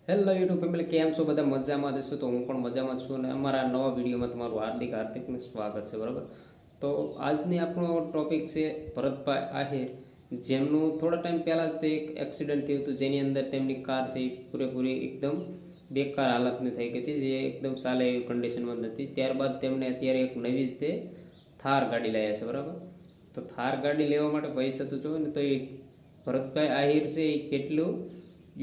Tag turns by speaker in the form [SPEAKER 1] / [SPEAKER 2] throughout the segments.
[SPEAKER 1] Hello YouTube family, કેમ છો બધા? મજામાં હશો તો હું પણ મજામાં છું અને અમારા નવા વિડીયોમાં તમારું હાર્દિક સ્વાગત છે. બરાબર, તો આજની આપણો ટોપિક છે ભરતભાઈ આહિર, જેમનું થોડા ટાઈમ પહેલાં જ તે એક એક્સિડન્ટ થયું હતું, જેની અંદર તેમની કાર છે પૂરેપૂરી એકદમ બેકાર હાલતની થઈ ગઈ હતી, જે એકદમ ચાલે એવી કન્ડિશનમાં નથી. ત્યારબાદ તેમણે અત્યારે એક નવી જ તે થાર ગાડી લાવ્યા છે. બરાબર, તો થાર ગાડી લેવા માટે પૈસા તો જોવે ને, તો એ ભરતભાઈ આહિર છે એ કેટલું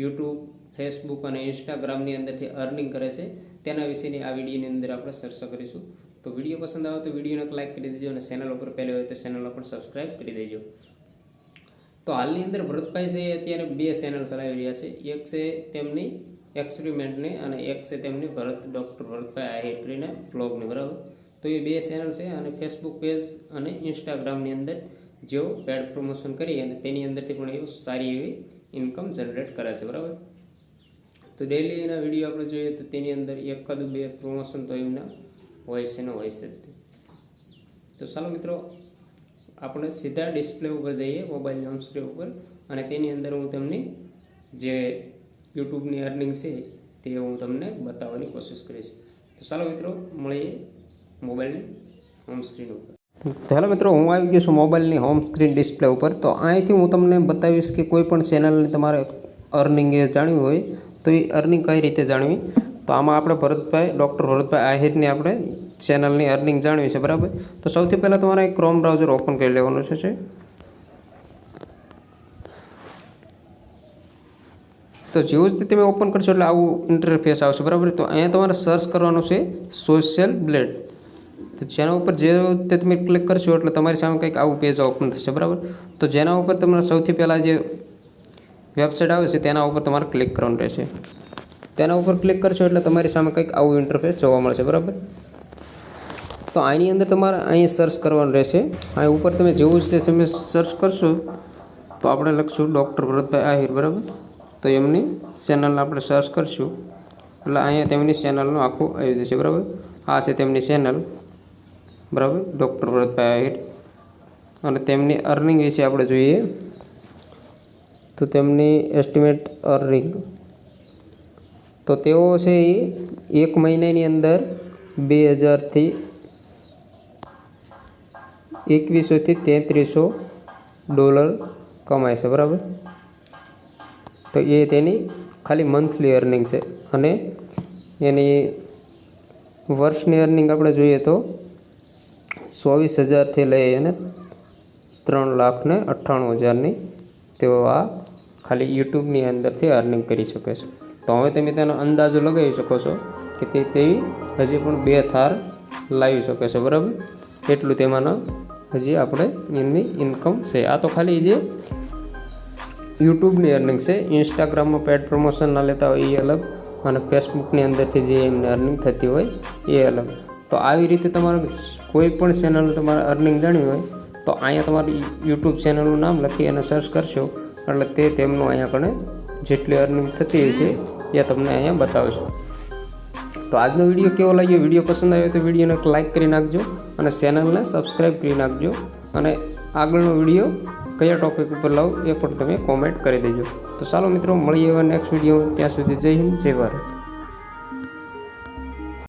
[SPEAKER 1] યુટ્યુબ, ફેસબુક અને ઇન્સ્ટાગ્રામની અંદરથી અર્નિંગ કરે છે તેના વિશેની આ વિડીયોની અંદર આપણે ચર્ચા કરીશું. તો વિડીયો પસંદ આવે તો વિડીયોને એક લાઇક કરી દેજો અને ચેનલ ઉપર પહેલી હોય તો ચેનલ પણ સબસ્ક્રાઈબ કરી દેજો. તો હાલની અંદર ભરતભાઈ છે અત્યારે બે ચેનલ ચલાવી રહ્યા છે. એક છે તેમની એક્સપેરિમેન્ટની અને એક છે તેમની ડૉક્ટર ભરતભાઈ આહિર કરીને બ્લોગની. બરાબર, તો એ બે ચેનલ છે અને ફેસબુક પેજ અને ઇન્સ્ટાગ્રામની અંદર જેઓ પેડ પ્રમોશન કરી અને તેની અંદરથી પણ એવું સારી એવી ઇન્કમ જનરેટ કરે છે. બરાબર, તો ડેલીના વિડીયો આપણે જોઈએ તો તેની અંદર એકાદ બે પ્રમોશન તો એમના હોય છે ને હોય છે. તો ચાલો મિત્રો, આપણે સીધા ડિસ્પ્લે ઉપર જઈએ, મોબાઈલની હોમ સ્ક્રીન ઉપર, અને તેની અંદર હું તેમની જે યુટ્યુબની અર્નિંગ છે તે હું તમને બતાવવાની કોશિશ કરીશ. તો ચાલો મિત્રો, મળીએ મોબાઈલની હોમ સ્ક્રીન ઉપર. હેલો મિત્રો, હું આવી ગયો છું મોબાઈલની હોમ સ્ક્રીન ડિસ્પ્લે ઉપર. તો અહીંથી હું તમને બતાવીશ કે કોઈ પણ ચેનલને તમારે અર્નિંગ એ જાણવી હોય તો એ અર્નિંગ કઈ રીતે જાણવી. તો આમાં આપણે ડૉક્ટર ભરતભાઈ આહિરની આપણે ચેનલની અર્નિંગ જાણવી છે. બરાબર, તો સૌથી પહેલાં તમારે એક ક્રોમ બ્રાઉઝર ઓપન કરી લેવાનું છે. તો જેવું જ તમે ઓપન કરશો એટલે આવું ઇન્ટરફેસ આવશે. બરાબર, તો અહીંયા તમારે સર્ચ કરવાનું છે સોશિયલ બ્લેડ. તો જેના ઉપર જે તે તમે ક્લિક કરશો એટલે તમારી સામે કંઈક આવું પેજ ઓપન થશે. બરાબર, તો જેના ઉપર તમારે સૌથી પહેલાં જે વેબસાઇટ આવે છે તેના ઉપર તમારે ક્લિક કરવાનું રહેશે. તેના ઉપર ક્લિક કરશો એટલે તમારી સામે કંઈક આવું ઇન્ટરફેસ જોવા મળશે. બરાબર, તો આની અંદર તમારે અહીં સર્ચ કરવાનું રહેશે. અહીં ઉપર તમે જેવું જ તમે સર્ચ કરશો તો આપણે લખશું ડૉક્ટર ભરતભાઈ આહિર. બરાબર, તો એમની ચેનલને આપણે સર્ચ કરશું એટલે અહીંયા તેમની ચેનલનું આખું આવી જશે. બરાબર, આ છે તેમની ચેનલ. બરાબર, ડૉક્ટર ભરતભાઈ આહિર. અને તેમની અર્નિંગ વિશે આપણે જોઈએ તો તેમની એસ્ટિમેટ અર્નિંગ તો તેઓ છે એ એક મહિનાની અંદર 2000થી 2100થી 3300 ડોલર કમાય છે. બરાબર, તો એ તેની ખાલી મંથલી અર્નિંગ છે. અને એની વર્ષની અર્નિંગ આપણે જોઈએ તો 24,000થી લઈ અને 3,98,000ની તેઓ આ ખાલી યુટ્યુબની અંદરથી અર્નિંગ કરી શકે છે. તો હવે તમે તેનો અંદાજો લગાવી શકો છો કે તે હજી પણ 2 થાર લાવી શકે છે. બરાબર, એટલું તેમાંના હજી આપણે એમની ઇન્કમ છે. આ તો ખાલી જે યુટ્યુબની અર્નિંગ છે. ઇન્સ્ટાગ્રામમાં પેડ પ્રમોશન ના લેતા હોય એ અલગ, અને ફેસબુકની અંદરથી જે એમને અર્નિંગ થતી હોય એ અલગ. તો આવી રીતે તમારે કોઈ પણ ચેનલ તમારે અર્નિંગ જાણવી હોય તો અહીંયા તમારી યુટ્યુબ ચેનલનું નામ લખી અને સર્ચ કરશો એટલે તે તેમનું અહીંયા કણે જેટલી અર્નિંગ થતી હશે એ તમને અહીંયા બતાવશે. તો આજનો વિડીયો કેવો લાગ્યો? વિડીયો પસંદ આવ્યો તો વિડીયોને એક લાઇક કરી નાખજો અને ચેનલને સબસ્ક્રાઈબ કરી નાખજો. અને આગળનો વિડીયો કયા ટૉપિક ઉપર લાવો એ પણ તમે કોમેન્ટ કરી દેજો. તો ચાલો મિત્રો, મળીએ એવા નેક્સ્ટ વિડીયો. ત્યાં સુધી જય હિન્દ, જય ભારત.